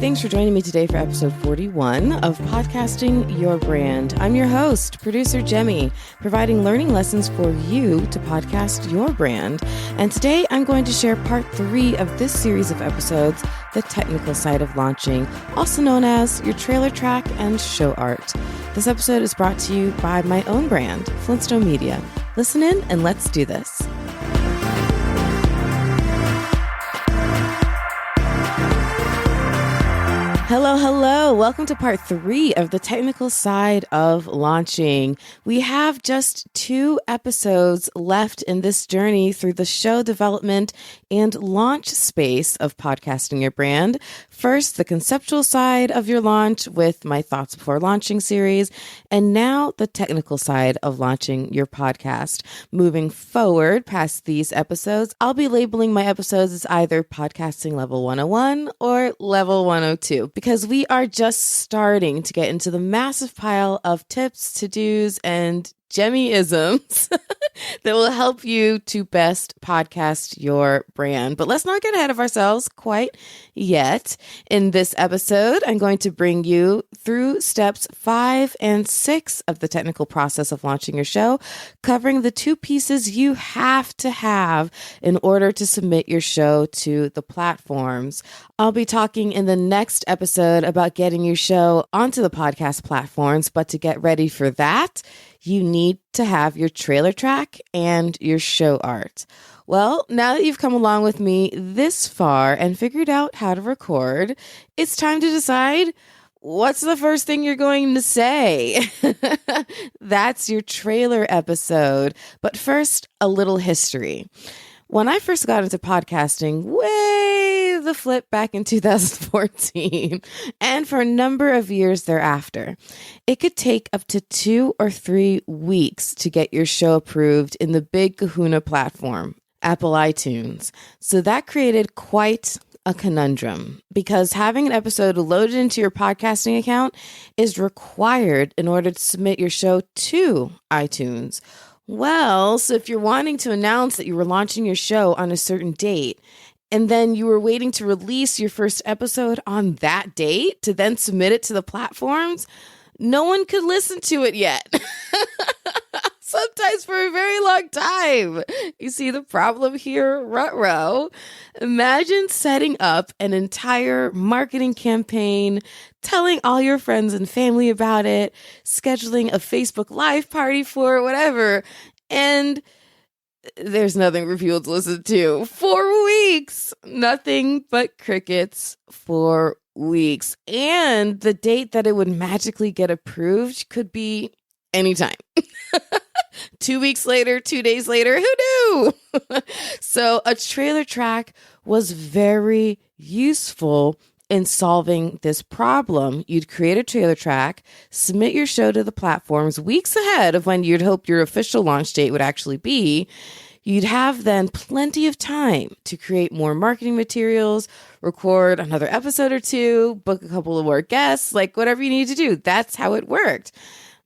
Thanks for joining me today for episode 41 of Podcasting Your Brand. I'm your host, producer Jemmy, providing learning lessons for you to podcast your brand. And today I'm going to share part 3 of this series of episodes, the technical side of launching, also known as your trailer track and show art. This episode is brought to you by my own brand, Flintstone Media. Listen in and let's do this. Hello. Welcome to part 3 of the technical side of launching. We have just 2 episodes left in this journey through the show development and launch space of podcasting your brand. First, the conceptual side of your launch with my Thoughts Before Launching series, and now the technical side of launching your podcast. Moving forward past these episodes, I'll be labeling my episodes as either Podcasting Level 101 or Level 102. Because we are just starting to get into the massive pile of tips, to-dos, and Jemmy-isms that will help you to best podcast your brand. But let's not get ahead of ourselves quite yet. In this episode, I'm going to bring you through steps 5 and 6 of the technical process of launching your show, covering the 2 pieces you have to have in order to submit your show to the platforms. I'll be talking in the next episode about getting your show onto the podcast platforms, but to get ready for that, you need to have your trailer track and your show art. Well, now that you've come along with me this far and figured out how to record, it's time to decide what's the first thing you're going to say. That's your trailer episode. But first, a little history. When I first got into podcasting, way the flip back in 2014, and for a number of years thereafter, it could take up to 2 or 3 weeks to get your show approved in the big kahuna platform, Apple iTunes. So that created quite a conundrum because having an episode loaded into your podcasting account is required in order to submit your show to iTunes. Well, so if you're wanting to announce that you were launching your show on a certain date, and then you were waiting to release your first episode on that date to then submit it to the platforms, no one could listen to it yet. Sometimes for a very long time. You see the problem here, ruh-roh? Imagine setting up an entire marketing campaign, telling all your friends and family about it, scheduling a Facebook Live party for it, whatever, and there's nothing for people to listen to. 4 weeks! Nothing but crickets for weeks. And the date that it would magically get approved could be anytime. 2 weeks later, 2 days later, who knew? So a trailer track was very useful in solving this problem. You'd create a trailer track, submit your show to the platforms weeks ahead of when you'd hope your official launch date would actually be. You'd have then plenty of time to create more marketing materials, record another episode or 2, book a couple of more guests, like whatever you need to do. That's how it worked.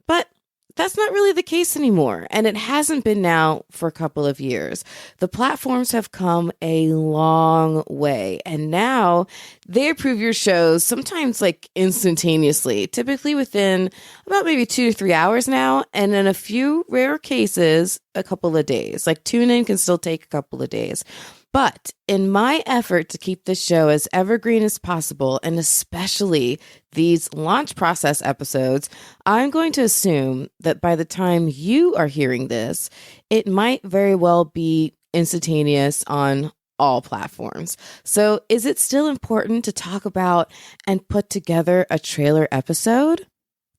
But that's not really the case anymore, and it hasn't been now for a couple of years. The platforms have come a long way, and now they approve your shows sometimes like instantaneously, typically within about maybe 2 to 3 hours now, and in a few rare cases, a couple of days. Like tune-in can still take a couple of days. But in my effort to keep this show as evergreen as possible, and especially these launch process episodes, I'm going to assume that by the time you are hearing this, it might very well be instantaneous on all platforms. So is it still important to talk about and put together a trailer episode?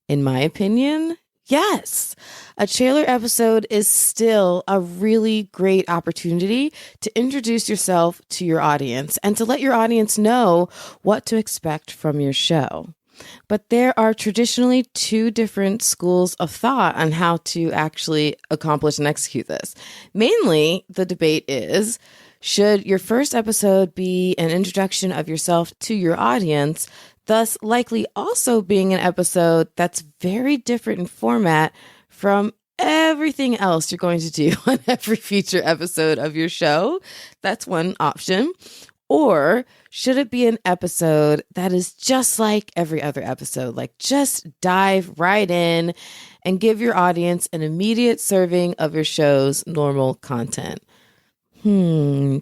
In my opinion, yes. A trailer episode is still a really great opportunity to introduce yourself to your audience and to let your audience know what to expect from your show. But there are traditionally 2 different schools of thought on how to actually accomplish and execute this. Mainly, the debate is, should your first episode be an introduction of yourself to your audience, thus likely also being an episode that's very different in format from everything else you're going to do on every future episode of your show? That's one option. Or should it be an episode that is just like every other episode? Like just dive right in and give your audience an immediate serving of your show's normal content.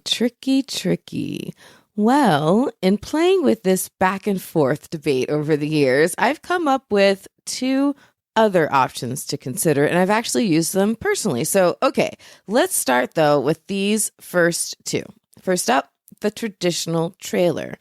Tricky. Well, in playing with this back and forth debate over the years, I've come up with two other options to consider, and I've actually used them personally. So, okay, let's start though with these first two. First up, the traditional trailer.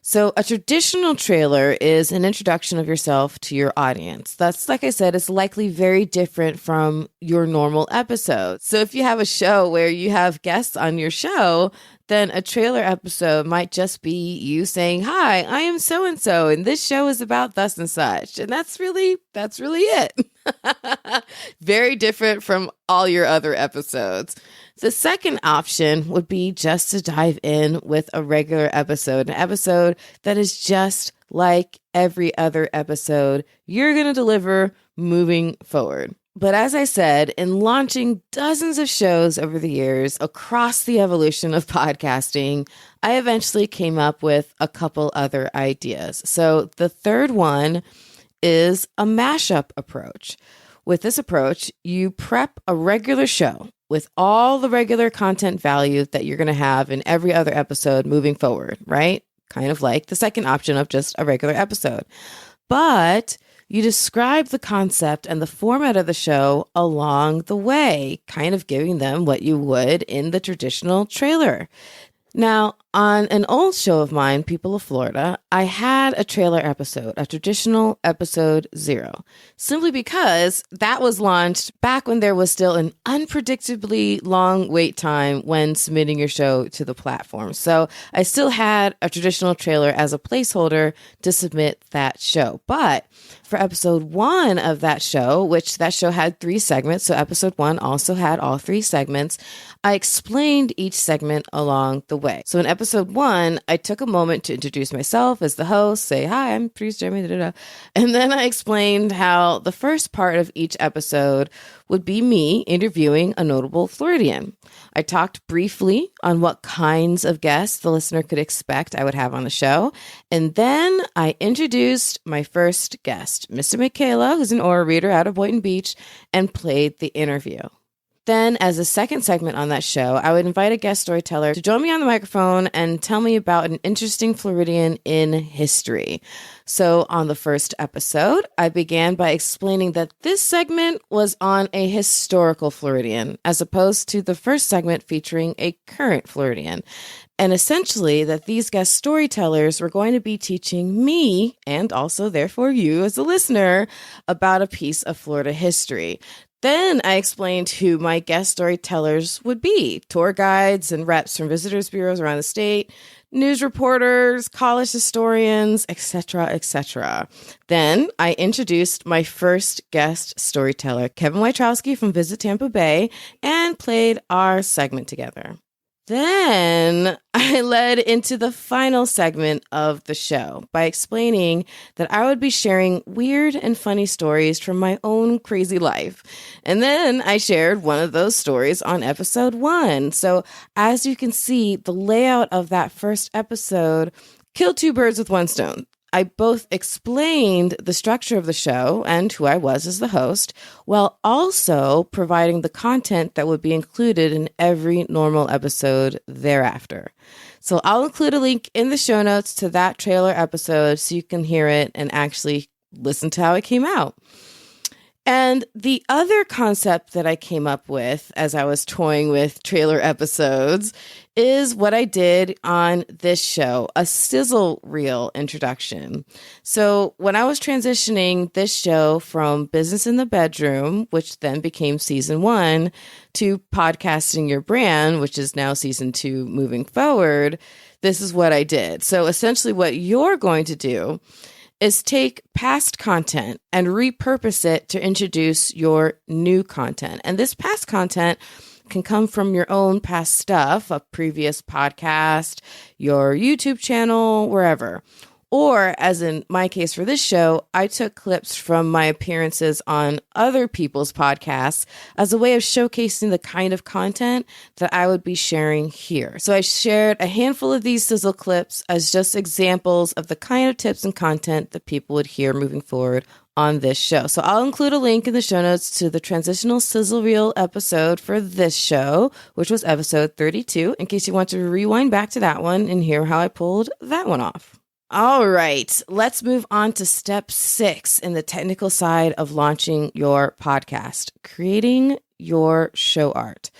So a traditional trailer is an introduction of yourself to your audience. That's, like I said, it's likely very different from your normal episode. So if you have a show where you have guests on your show, then a trailer episode might just be you saying, "Hi, I am so-and-so, and this show is about thus and such." And that's really it. Very different from all your other episodes. The second option would be just to dive in with a regular episode, an episode that is just like every other episode you're going to deliver moving forward. But as I said, in launching dozens of shows over the years across the evolution of podcasting, I eventually came up with a couple other ideas. So the third one is a mashup approach. With this approach, you prep a regular show with all the regular content value that you're going to have in every other episode moving forward, right? Kind of like the second option of just a regular episode. But you describe the concept and the format of the show along the way, kind of giving them what you would in the traditional trailer. Now, on an old show of mine, People of Florida, I had a trailer episode, a traditional episode 0, simply because that was launched back when there was still an unpredictably long wait time when submitting your show to the platform. So I still had a traditional trailer as a placeholder to submit that show. But for episode 1 of that show, which that show had 3 segments, so episode 1 also had all 3 segments, I explained each segment along the way. So in episode 1, I took a moment to introduce myself as the host, say, "Hi, I'm producer Jeremy, and then I explained how the first part of each episode would be me interviewing a notable Floridian. I talked briefly on what kinds of guests the listener could expect I would have on the show, and then I introduced my first guest, Mr. Michaela, who's an aura reader out of Boynton Beach, and played the interview. Then, as a second segment on that show, I would invite a guest storyteller to join me on the microphone and tell me about an interesting Floridian in history. So on the first episode, I began by explaining that this segment was on a historical Floridian, as opposed to the first segment featuring a current Floridian. And essentially that these guest storytellers were going to be teaching me, and also therefore you as a listener, about a piece of Florida history. Then I explained who my guest storytellers would be: tour guides and reps from visitors bureaus around the state, news reporters, college historians, etc., etc. Then I introduced my first guest storyteller, Kevin Wojciechowski from Visit Tampa Bay, and played our segment together. Then I led into the final segment of the show by explaining that I would be sharing weird and funny stories from my own crazy life. And then I shared one of those stories on episode 1. So as you can see, the layout of that first episode killed 2 birds with one stone. I both explained the structure of the show and who I was as the host, while also providing the content that would be included in every normal episode thereafter. So I'll include a link in the show notes to that trailer episode so you can hear it and actually listen to how it came out. And the other concept that I came up with as I was toying with trailer episodes is what I did on this show, a sizzle reel introduction. So when I was transitioning this show from Business in the Bedroom, which then became season 1, to Podcasting Your Brand, which is now season 2 moving forward, this is what I did. So essentially what you're going to do is take past content and repurpose it to introduce your new content. And this past content can come from your own past stuff, a previous podcast, your YouTube channel, wherever. Or, as in my case for this show, I took clips from my appearances on other people's podcasts as a way of showcasing the kind of content that I would be sharing here. So I shared a handful of these Sizzle clips as just examples of the kind of tips and content that people would hear moving forward on this show. So I'll include a link in the show notes to the transitional sizzle reel episode for this show, which was episode 32, in case you want to rewind back to that one and hear how I pulled that one off. All right, let's move on to step 6 in the technical side of launching your podcast, creating your show art.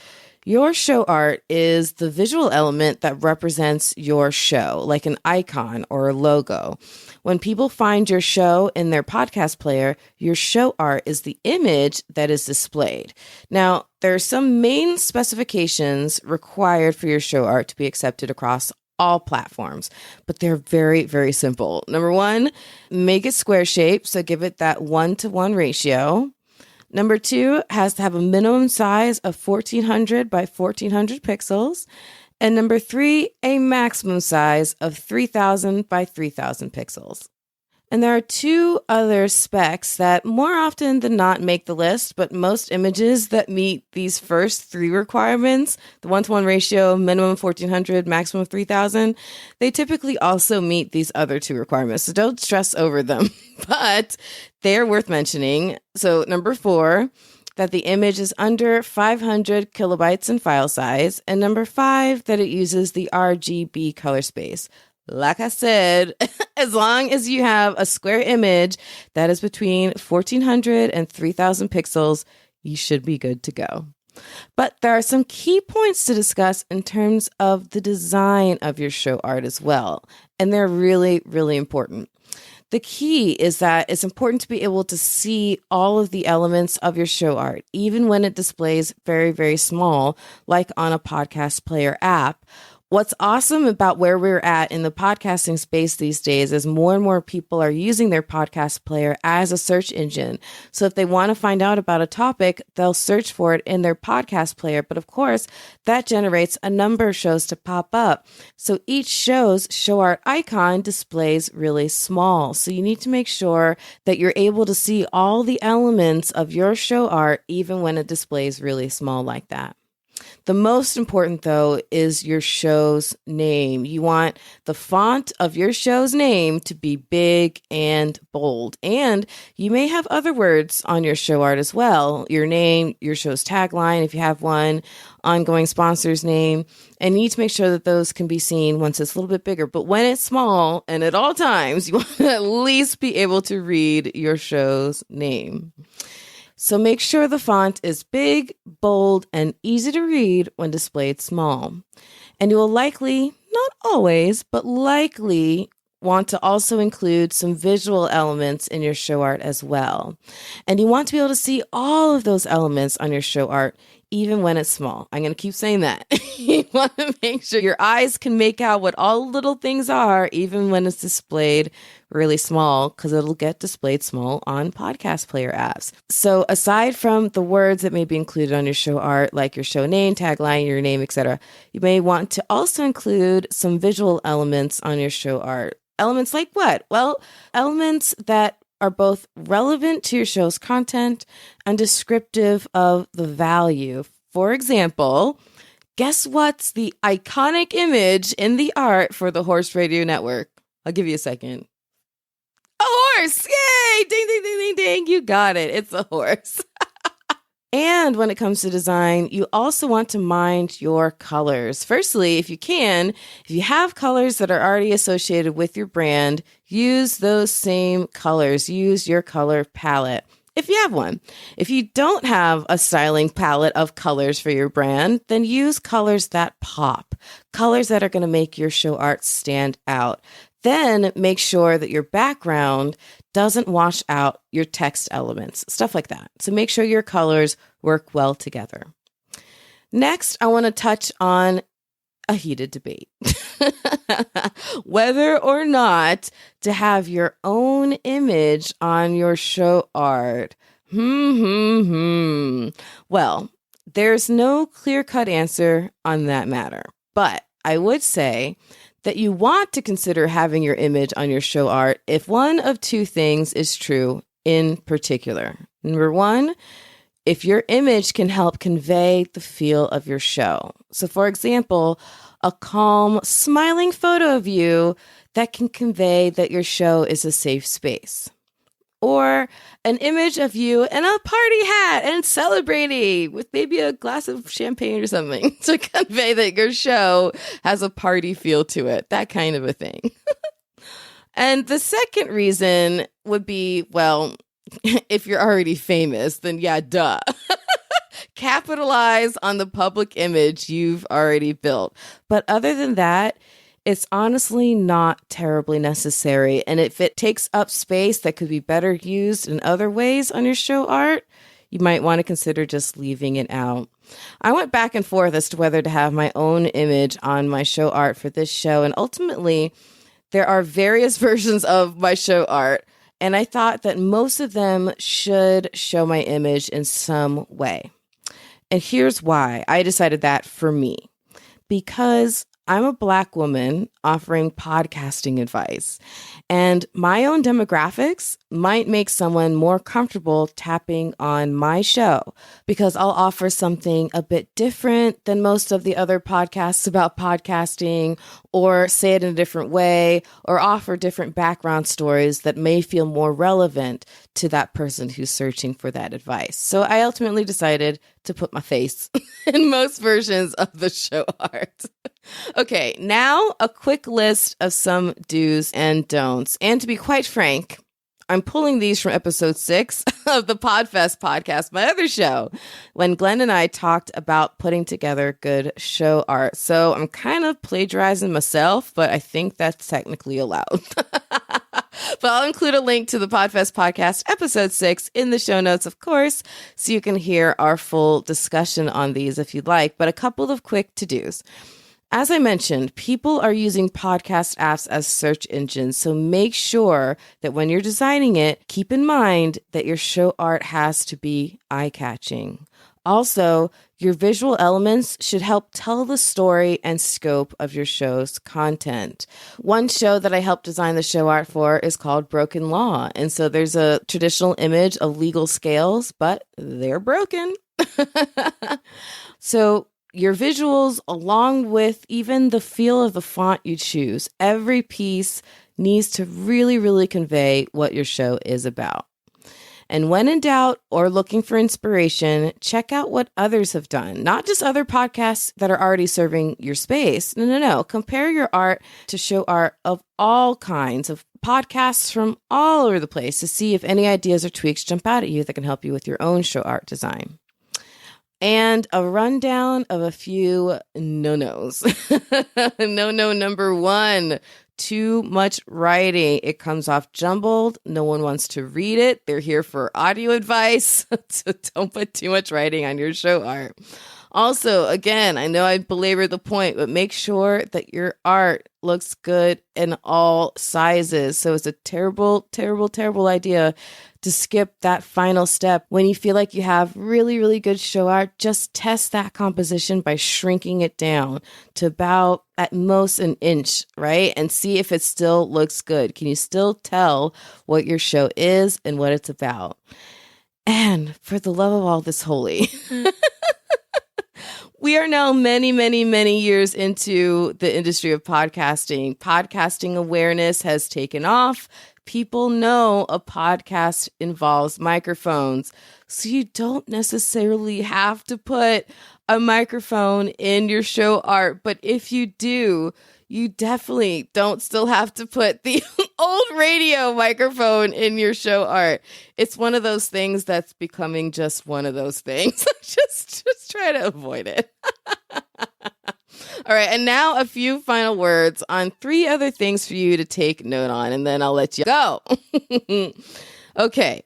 Your show art is the visual element that represents your show, like an icon or a logo. When people find your show in their podcast player, your show art is the image that is displayed. Now, there are some main specifications required for your show art to be accepted across all platforms, but they're very, very simple. Number 1, make it square shaped, so give it that 1-to-1 ratio. Number 2, has to have a minimum size of 1400 by 1400 pixels. And number 3, a maximum size of 3000 by 3000 pixels. And there are 2 other specs that more often than not make the list, but most images that meet these first 3 requirements, the 1-to-1 ratio, minimum 1400, maximum 3000, they typically also meet these other 2 requirements. So don't stress over them, but they're worth mentioning. So number 4, that the image is under 500 kilobytes in file size. And number 5, that it uses the RGB color space. Like I said, as long as you have a square image that is between 1400 and 3000 pixels, you should be good to go. But there are some key points to discuss in terms of the design of your show art as well. And they're really, really important. The key is that it's important to be able to see all of the elements of your show art, even when it displays very, very small, like on a podcast player app. What's awesome about where we're at in the podcasting space these days is more and more people are using their podcast player as a search engine. So if they want to find out about a topic, they'll search for it in their podcast player. But of course, that generates a number of shows to pop up. So each show's show art icon displays really small. So you need to make sure that you're able to see all the elements of your show art, even when it displays really small like that. The most important, though, is your show's name. You want the font of your show's name to be big and bold. And you may have other words on your show art as well. Your name, your show's tagline, if you have one, ongoing sponsor's name. And you need to make sure that those can be seen once it's a little bit bigger. But when it's small and at all times, you want to at least be able to read your show's name. So make sure the font is big, bold, and easy to read when displayed small. And you will likely, not always, but likely want to also include some visual elements in your show art as well. And you want to be able to see all of those elements on your show art, even when it's small. I'm going to keep saying that. You want to make sure your eyes can make out what all little things are, even when it's displayed really small, because it'll get displayed small on podcast player apps. So aside from the words that may be included on your show art, like your show name, tagline, your name, etc., you may want to also include some visual elements on your show art. Elements like what? Well, elements that are both relevant to your show's content and descriptive of the value. For example, guess what's the iconic image in the art for the Horse Radio Network? I'll give you a second. A horse! Yay! Ding, ding, ding, ding, ding. You got it. It's a horse. And when it comes to design, you also want to mind your colors. Firstly, if you have colors that are already associated with your brand, use those same colors. Use your color palette if you have one. If you don't have a styling palette of colors for your brand, then use colors that pop, colors that are going to make your show art stand out. Then make sure that your background doesn't wash out your text elements, stuff like that. So make sure your colors work well together. Next, I want to touch on a heated debate. Whether or not to have your own image on your show art. Well, there's no clear-cut answer on that matter. But I would say that you want to consider having your image on your show art if one of two things is true in particular. Number one, if your image can help convey the feel of your show. So for example, a calm, smiling photo of you that can convey that your show is a safe space. Or an image of you in a party hat and celebrating with maybe a glass of champagne or something to convey that your show has a party feel to it, that kind of a thing. And the second reason would be, well, if you're already famous, then yeah, duh. Capitalize on the public image you've already built. But other than that, it's honestly not terribly necessary. And if it takes up space that could be better used in other ways on your show art, you might want to consider just leaving it out. I went back and forth as to whether to have my own image on my show art for this show. And ultimately, there are various versions of my show art. And I thought that most of them should show my image in some way. And here's why I decided that for me. Because I'm a Black woman offering podcasting advice, and my own demographics might make someone more comfortable tapping on my show because I'll offer something a bit different than most of the other podcasts about podcasting, or say it in a different way, or offer different background stories that may feel more relevant to that person who's searching for that advice. So I ultimately decided to put my face in most versions of the show art. Okay, now a quick list of some do's and don'ts. And to be quite frank, I'm pulling these from episode 6 of the Podfest podcast, my other show, when Glenn and I talked about putting together good show art. So I'm kind of plagiarizing myself, but I think that's technically allowed. But I'll include a link to the Podfest podcast, episode 6, in the show notes, of course, so you can hear our full discussion on these if you'd like. But a couple of quick to-dos. As I mentioned, people are using podcast apps as search engines, so make sure that when you're designing it, keep in mind that your show art has to be eye-catching. Also, your visual elements should help tell the story and scope of your show's content. One show that I helped design the show art for is called Broken Law, and so there's a traditional image of legal scales, but they're broken. So your visuals, along with even the feel of the font you choose, every piece needs to really, really convey what your show is about. And when in doubt or looking for inspiration, check out what others have done, not just other podcasts that are already serving your space. No. Compare your art to show art of all kinds of podcasts from all over the place to see if any ideas or tweaks jump out at you that can help you with your own show art design. And a rundown of a few no-nos. No-no number 1, too much writing. It comes off jumbled. No one wants to read it. They're here for audio advice. So don't put too much writing on your show art. Also, again, I know I belabored the point, but make sure that your art looks good in all sizes. So it's a terrible, terrible, terrible idea to skip that final step. When you feel like you have really, really good show art, just test that composition by shrinking it down to about at most an inch, right? And see if it still looks good. Can you still tell what your show is and what it's about? And for the love of all that's holy, we are now many, many, many years into the industry of podcasting. Podcasting awareness has taken off. People know a podcast involves microphones, so you don't necessarily have to put a microphone in your show art. But if you do, you definitely don't still have to put the old radio microphone in your show art. It's one of those things that's becoming just one of those things. just try to avoid it. All right, and now a few final words on 3 other things for you to take note on, and then I'll let you go. Okay,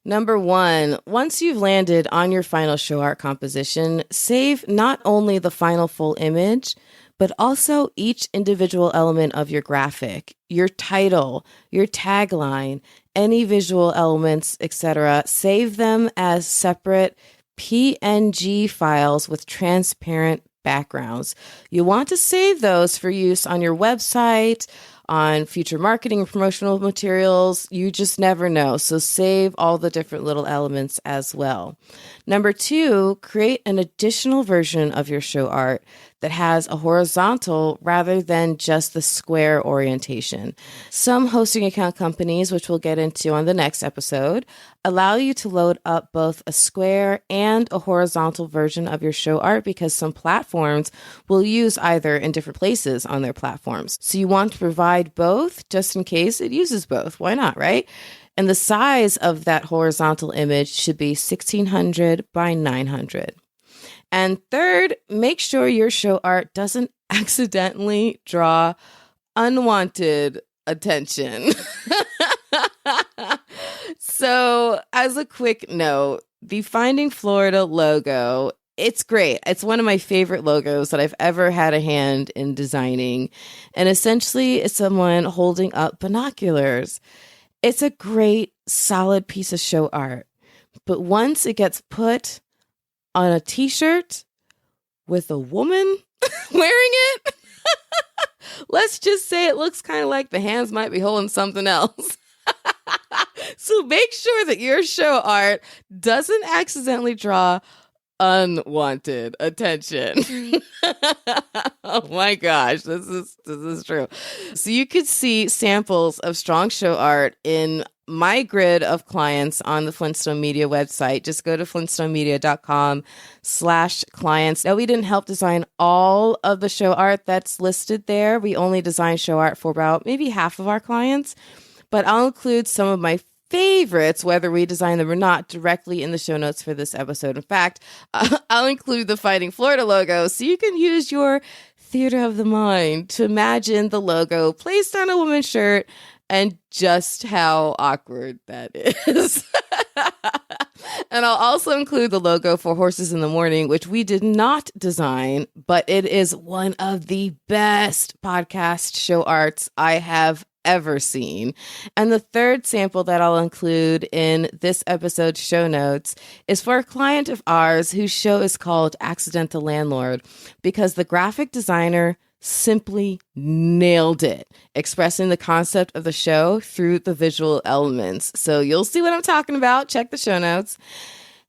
number 1, once you've landed on your final show art composition, save not only the final full image, but also each individual element of your graphic, your title, your tagline, any visual elements, etc. Save them as separate PNG files with transparent backgrounds. You'll want to save those for use on your website, on future marketing and promotional materials. You just never know. So save all the different little elements as well. Number 2, create an additional version of your show art that has a horizontal rather than just the square orientation. Some hosting account companies, which we'll get into on the next episode, allow you to load up both a square and a horizontal version of your show art because some platforms will use either in different places on their platforms. So you want to provide both just in case it uses both. Why not, right? And the size of that horizontal image should be 1600 by 900. And third, make sure your show art doesn't accidentally draw unwanted attention. So, as a quick note, the Finding Florida logo, it's great. It's one of my favorite logos that I've ever had a hand in designing. And essentially, it's someone holding up binoculars. It's a great, solid piece of show art. But once it gets put on a t-shirt with a woman wearing it, let's just say it looks kind of like the hands might be holding something else. So make sure that your show art doesn't accidentally draw unwanted attention. Oh my gosh, this is true. So you could see samples of strong show art in my grid of clients on the Flintstone Media website. Just go to flintstonemedia.com/clients. Now, we didn't help design all of the show art that's listed there. We only design show art for about maybe half of our clients, but I'll include some of my favorites, whether we design them or not, directly in the show notes for this episode. In fact, I'll include the Fighting Florida logo so you can use your theater of the mind to imagine the logo placed on a woman's shirt and just how awkward that is. And I'll also include the logo for Horses in the Morning, which we did not design, but it is one of the best podcast show arts I have ever seen. And the third sample that I'll include in this episode's show notes is for a client of ours whose show is called Accidental Landlord, because the graphic designer simply nailed it, expressing the concept of the show through the visual elements. So you'll see what I'm talking about. Check the show notes.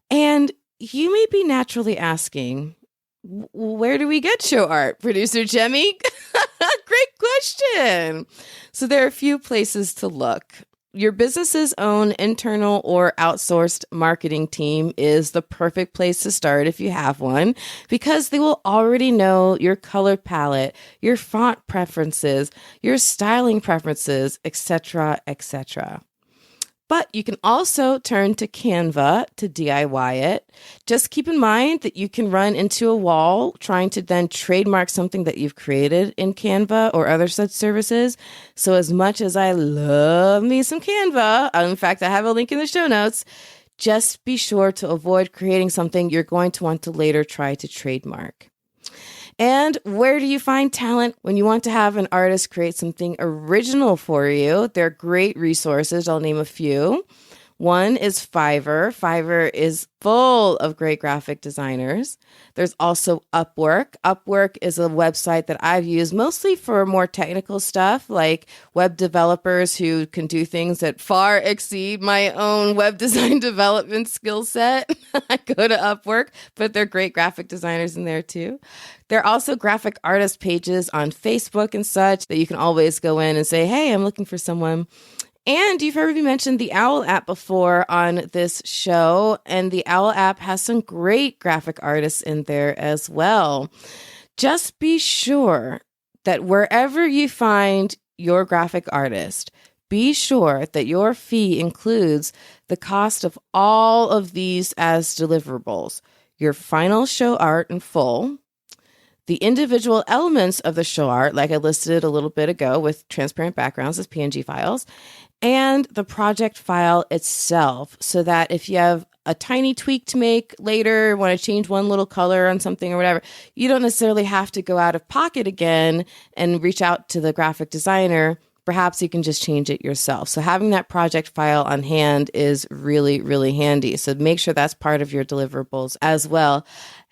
And you may be naturally asking, where do we get show art, Producer Jemmy? Great question. So there are a few places to look. Your business's own internal or outsourced marketing team is the perfect place to start if you have one, because they will already know your color palette, your font preferences, your styling preferences, etc., etc. But you can also turn to Canva to DIY it. Just keep in mind that you can run into a wall trying to then trademark something that you've created in Canva or other such services. So as much as I love me some Canva, in fact, I have a link in the show notes, just be sure to avoid creating something you're going to want to later try to trademark. And where do you find talent when you want to have an artist create something original for you? There are great resources. I'll name a few. One is Fiverr. Fiverr is full of great graphic designers. There's also Upwork. Upwork is a website that I've used mostly for more technical stuff, like web developers who can do things that far exceed my own web design development skill set. I go to Upwork, but there are great graphic designers in there too. There are also graphic artist pages on Facebook and such that you can always go in and say, hey, I'm looking for someone. And you've heard me mention the Owl app before on this show, and the Owl app has some great graphic artists in there as well. Just be sure that wherever you find your graphic artist, be sure that your fee includes the cost of all of these as deliverables: your final show art in full, the individual elements of the show art, like I listed a little bit ago with transparent backgrounds as PNG files, and the project file itself, so that if you have a tiny tweak to make later, want to change one little color on something or whatever, you don't necessarily have to go out of pocket again and reach out to the graphic designer. Perhaps you can just change it yourself. So having that project file on hand is really, really handy. So make sure that's part of your deliverables as well.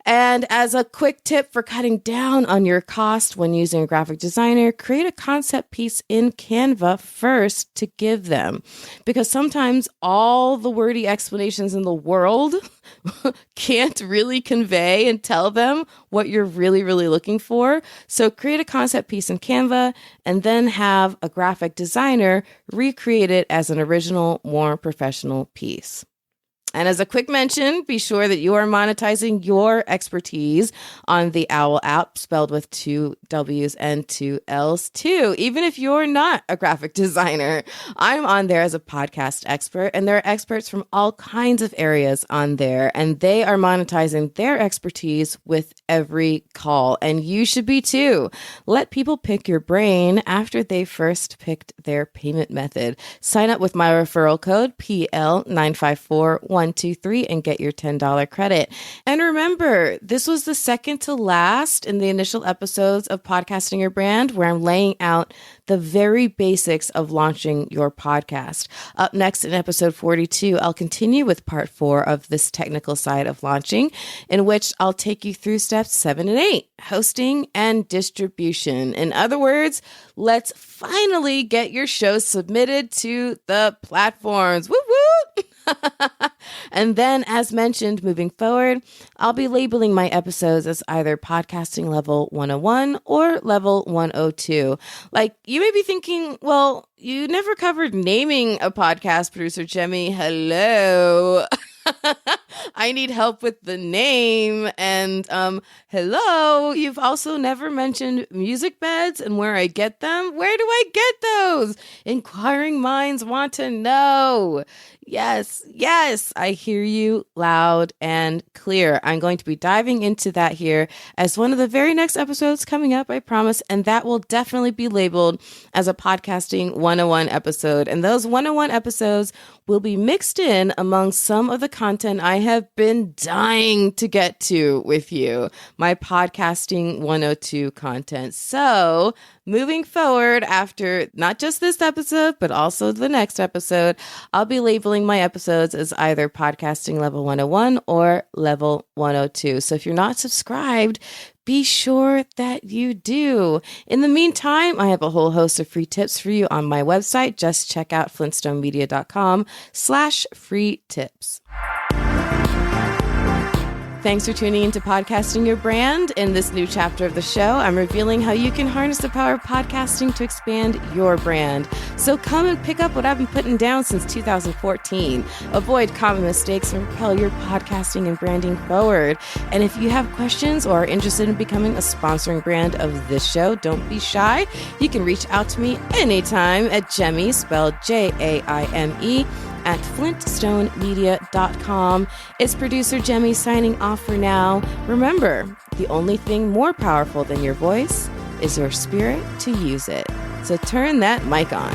And as a quick tip for cutting down on your cost when using a graphic designer, create a concept piece in Canva first to give them. Because sometimes all the wordy explanations in the world can't really convey and tell them what you're really, really looking for. So create a concept piece in Canva and then have a graphic designer recreate it as an original, more professional piece. And as a quick mention, be sure that you are monetizing your expertise on the OWL app, spelled with 2 W's and 2 L's too. Even if you're not a graphic designer, I'm on there as a podcast expert, and there are experts from all kinds of areas on there, and they are monetizing their expertise with every call. And you should be too. Let people pick your brain after they first picked their payment method. Sign up with my referral code PL954123 and get your $10 credit. And remember, this was the second to last in the initial episodes of Podcasting Your Brand, where I'm laying out the very basics of launching your podcast. Up next in episode 42, I'll continue with part 4 of this technical side of launching, in which I'll take you through steps 7 and 8, hosting and distribution. In other words, let's finally get your show submitted to the platforms. Woo woo! And then, as mentioned, moving forward, I'll be labeling my episodes as either podcasting level 101 or level 102. Like, you may be thinking, well, you never covered naming a podcast, producer Jemmy. Hello. I need help with the name. And hello, you've also never mentioned music beds and where I get them. Where do I get those? Inquiring minds want to know. Yes, I hear you loud and clear. I'm going to be diving into that here as one of the very next episodes coming up, I promise. And that will definitely be labeled as a Podcasting 101 episode. And those 101 episodes will be mixed in among some of the content I have been dying to get to with you, my Podcasting 102 content. So moving forward, after not just this episode, but also the next episode, I'll be labeling my episodes as either Podcasting Level 101 or Level 102. So if you're not subscribed, be sure that you do. In the meantime, I have a whole host of free tips for you on my website. Just check out flintstonemedia.com/free tips. Thanks for tuning into Podcasting Your Brand. In this new chapter of the show, I'm revealing how you can harness the power of podcasting to expand your brand. So come and pick up what I've been putting down since 2014. Avoid common mistakes and propel your podcasting and branding forward. And if you have questions or are interested in becoming a sponsoring brand of this show, don't be shy. You can reach out to me anytime at Jemmy, spelled Jaime, at flintstonemedia.com. It's producer Jemmy signing off for now. Remember, the only thing more powerful than your voice is your spirit to use it. So turn that mic on.